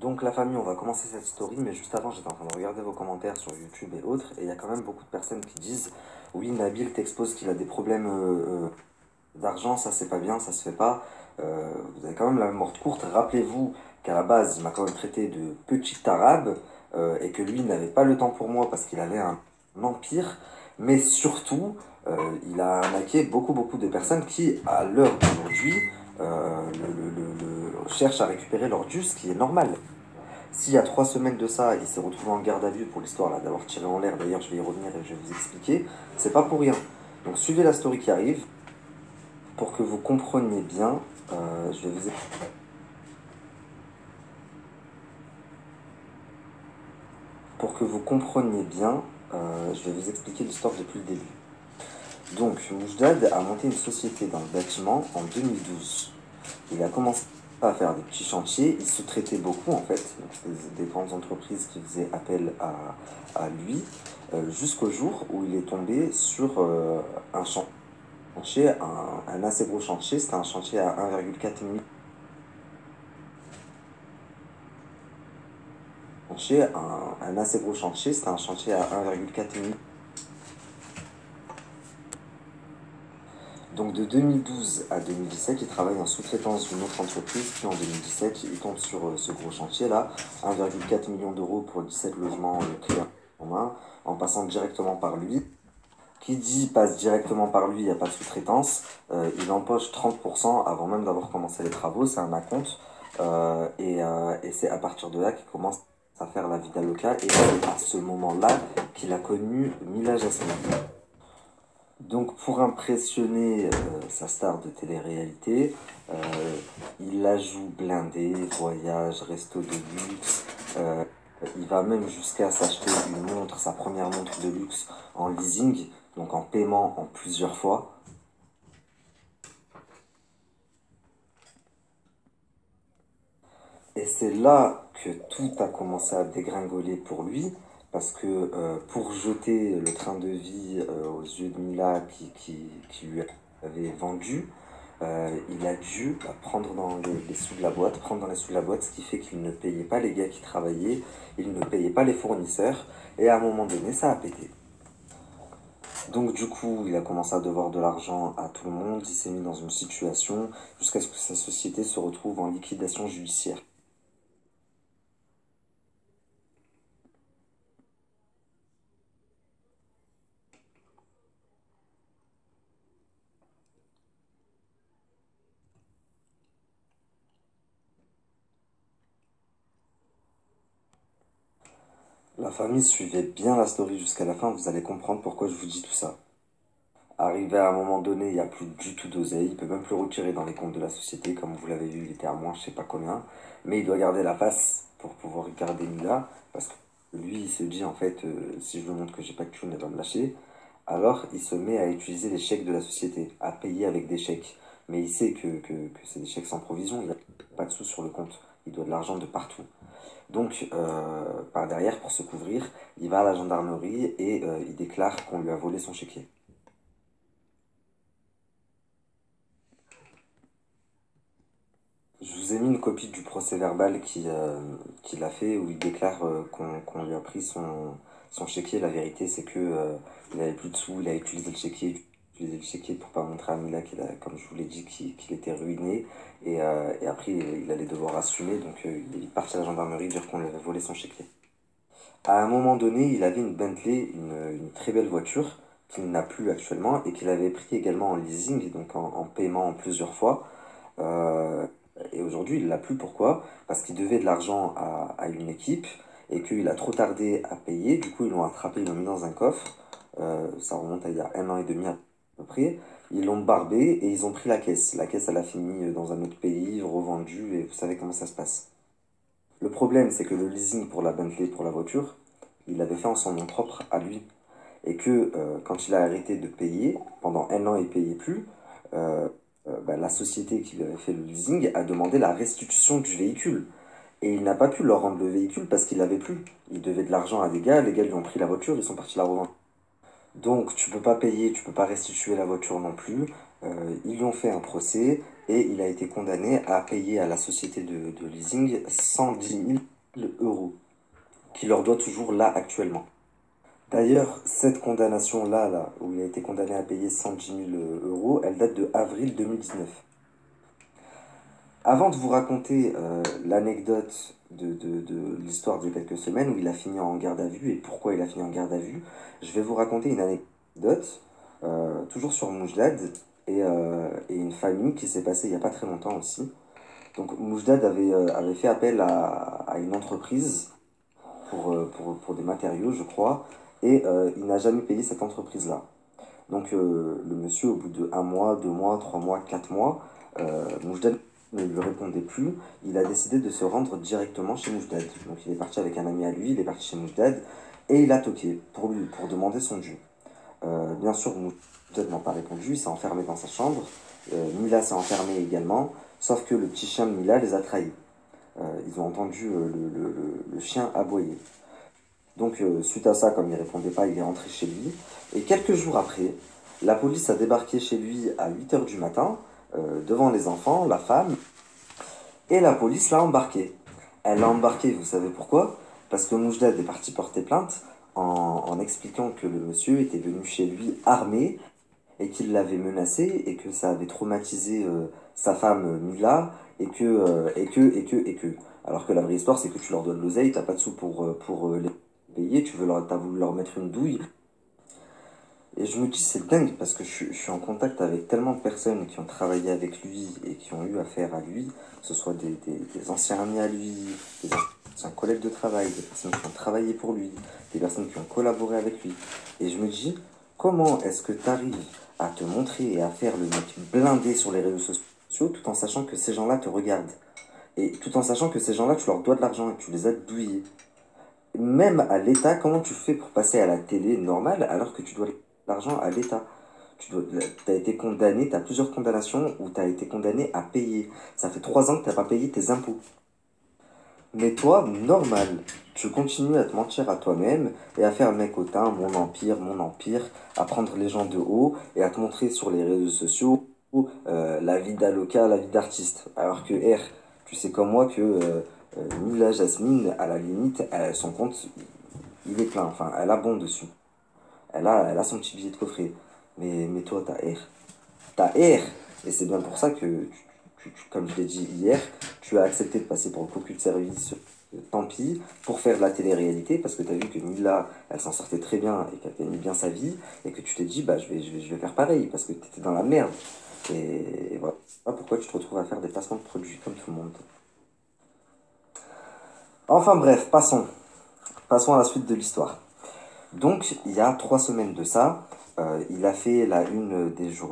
Donc la famille, on va commencer cette story, mais juste avant, j'étais en train de regarder vos commentaires sur YouTube et autres, et il y a quand même beaucoup de personnes qui disent, oui, Nabil t'expose qu'il a des problèmes d'argent, ça c'est pas bien, ça se fait pas. Vous avez quand même la mémoire courte. Rappelez-vous qu'à la base, il m'a quand même traité de petit arabe, et que lui n'avait pas le temps pour moi parce qu'il avait un empire, mais surtout, il a arnaqué beaucoup de personnes qui, à l'heure d'aujourd'hui, cherchent à récupérer leur dû, ce qui est normal. S'il y a 3 semaines de ça, il s'est retrouvé en garde à vue pour l'histoire là d'avoir tiré en l'air, d'ailleurs je vais y revenir et je vais vous expliquer, c'est pas pour rien. Donc suivez la story qui arrive pour que vous compreniez bien. Je vais vous Pour que vous compreniez bien, je vais vous expliquer l'histoire depuis le début. Donc Moujdad a monté une société dans le bâtiment en 2012. Il a commencé à faire des petits chantiers, il sous-traitait beaucoup en fait, donc c'était des grandes entreprises qui faisaient appel à lui, jusqu'au jour où il est tombé sur un chantier, un assez gros chantier, c'était un chantier à 1,4 million. Un assez gros chantier, c'était un chantier à 1,4 million. Donc de 2012 à 2017, il travaille en sous-traitance d'une autre entreprise, puis en 2017, il tombe sur ce gros chantier-là, 1,4 million d'euros pour 17 logements clés en main, en passant directement par lui. Qui dit passe directement par lui, il n'y a pas de sous-traitance, il empoche 30% avant même d'avoir commencé les travaux, c'est un acompte, et c'est à partir de là qu'il commence à faire la vida loca, et c'est à ce moment-là qu'il a connu Mila Jasmine. Donc pour impressionner sa star de télé-réalité, euh, il la joue blindée, voyage, resto de luxe. Il va même jusqu'à s'acheter une montre, sa première montre de luxe en leasing, donc en paiement en plusieurs fois. Et c'est là que tout a commencé à dégringoler pour lui, parce que pour jeter le train de vie aux yeux de Mila qui lui avait vendu, il a dû prendre dans les sous de la boîte, prendre dans les sous de la boîte, ce qui fait qu'il ne payait pas les gars qui travaillaient, il ne payait pas les fournisseurs, et à un moment donné, ça a pété. Donc du coup, il a commencé à devoir de l'argent à tout le monde, il s'est mis dans une situation jusqu'à ce que sa société se retrouve en liquidation judiciaire. La famille suivait bien la story jusqu'à la fin, vous allez comprendre pourquoi je vous dis tout ça. Arrivé à un moment donné, il n'y a plus du tout d'oseille, il peut même plus retirer dans les comptes de la société, comme vous l'avez vu, il était à moins, je sais pas combien, mais il doit garder la face pour pouvoir garder Mila, parce que lui, il se dit en fait, si je lui montre que j'ai pas de thune, elle va me lâcher, alors il se met à utiliser les chèques de la société, à payer avec des chèques, mais il sait que c'est des chèques sans provision, il n'a pas de sous sur le compte, il doit de l'argent de partout. Donc, par derrière, pour se couvrir, il va à la gendarmerie et il déclare qu'on lui a volé son chéquier. Je vous ai mis une copie du procès verbal qu'il a fait où il déclare qu'on lui a pris son chéquier. La vérité, c'est que il avait plus de sous, il a utilisé le chéquier pour pas montrer à Mila comme je vous l'ai dit, qu'il était ruiné. Et après, il allait devoir assumer, donc il est parti à la gendarmerie dire qu'on lui avait volé son chéquier. À un moment donné, il avait une Bentley, une très belle voiture qu'il n'a plus actuellement et qu'il avait pris également en leasing, donc en paiement en plusieurs fois. Euh, et aujourd'hui, il l'a plus. Pourquoi? Parce qu'il devait de l'argent à une équipe et qu'il a trop tardé à payer. Du coup, ils l'ont attrapé, ils l'ont mis dans un coffre. Ça remonte à il y a 1 an et demi à peu près. Ils l'ont barbé et ils ont pris la caisse. La caisse, elle a fini dans un autre pays, revendue, et vous savez comment ça se passe. Le problème, c'est que le leasing pour la Bentley, pour la voiture, il l'avait fait en son nom propre à lui. Et que quand il a arrêté de payer, pendant 1 an, il ne payait plus, la société qui lui avait fait le leasing a demandé la restitution du véhicule. Et il n'a pas pu leur rendre le véhicule parce qu'il l'avait plus. Il devait de l'argent à des gars, les gars lui ont pris la voiture, ils sont partis la revendre. Donc tu peux pas payer, tu peux pas restituer la voiture non plus. Ils lui ont fait un procès et il a été condamné à payer à la société de leasing 110 000 euros, qui leur doit toujours là actuellement. D'ailleurs, cette condamnation-là, là, où il a été condamné à payer 110 000 euros, elle date de avril 2019. Avant de vous raconter l'anecdote de l'histoire de quelques semaines où il a fini en garde à vue et pourquoi il a fini en garde à vue, je vais vous raconter une anecdote, toujours sur Moujdad, et une famille qui s'est passée il n'y a pas très longtemps aussi. Donc Moujdad avait fait appel à une entreprise pour des matériaux, je crois, et il n'a jamais payé cette entreprise-là. Donc le monsieur, au bout de un mois, 2 mois, 3 mois, 4 mois, Moujdad ne lui répondait plus. Il a décidé de se rendre directement chez Moujdad. Donc il est parti avec un ami à lui, il est parti chez Moujdad et il a toqué pour demander son dû. Bien sûr, Moujdad n'a pas répondu, il s'est enfermé dans sa chambre. Mila s'est enfermée également, sauf que le petit chien de Mila les a trahis. Ils ont entendu le chien aboyer. Donc, suite à ça, comme il répondait pas, il est rentré chez lui. Et quelques jours après, la police a débarqué chez lui à 8 heures du matin, devant les enfants, la femme, et la police l'a embarqué. Elle l'a embarqué, vous savez pourquoi? Parce que Moujdad est parti porter plainte en expliquant que le monsieur était venu chez lui armé et qu'il l'avait menacé et que ça avait traumatisé sa femme Mila et que. Alors que la vraie histoire, c'est que tu leur donnes l'oseille, t'as pas de sous pour les payer, t'as voulu leur mettre une douille. Et je me dis, c'est dingue parce que je suis en contact avec tellement de personnes qui ont travaillé avec lui et qui ont eu affaire à lui, que ce soit des anciens amis à lui, des anciens collègues de travail, des personnes qui ont travaillé pour lui, des personnes qui ont collaboré avec lui. Et je me dis, comment est-ce que tu arrives à te montrer et à faire le mec blindé sur les réseaux sociaux tout en sachant que ces gens-là te regardent? Et tout en sachant que ces gens-là, tu leur dois de l'argent et que tu les as douillés. Même à l'État, comment tu fais pour passer à la télé normale alors que tu dois l'argent à l'État? Tu as été condamné, tu as plusieurs condamnations où tu as été condamné à payer. Ça fait 3 ans que tu n'as pas payé tes impôts. Mais toi, normal, tu continues à te mentir à toi-même et à faire le mec hautain, mon empire, à prendre les gens de haut et à te montrer sur les réseaux sociaux la vie d'Aloca, la vie d'artiste. Alors que R, tu sais comme moi que Mila Jasmine, à la limite, son compte, il est plein. Enfin, elle a bon dessus. Elle a son petit billet de coffret. Mais toi, t'as R. T'as R. Et c'est bien pour ça que, comme je l'ai dit hier, tu as accepté de passer pour le cocu de service, tant pis, pour faire de la télé-réalité, parce que tu as vu que Mila, elle s'en sortait très bien et qu'elle gagnait bien sa vie, et que tu t'es dit, bah, je vais faire pareil, parce que tu étais dans la merde. Et voilà pourquoi tu te retrouves à faire des placements de produits comme tout le monde. Enfin bref, passons. Passons à la suite de l'histoire. Donc, il y a 3 semaines de ça, il a fait la une des journaux.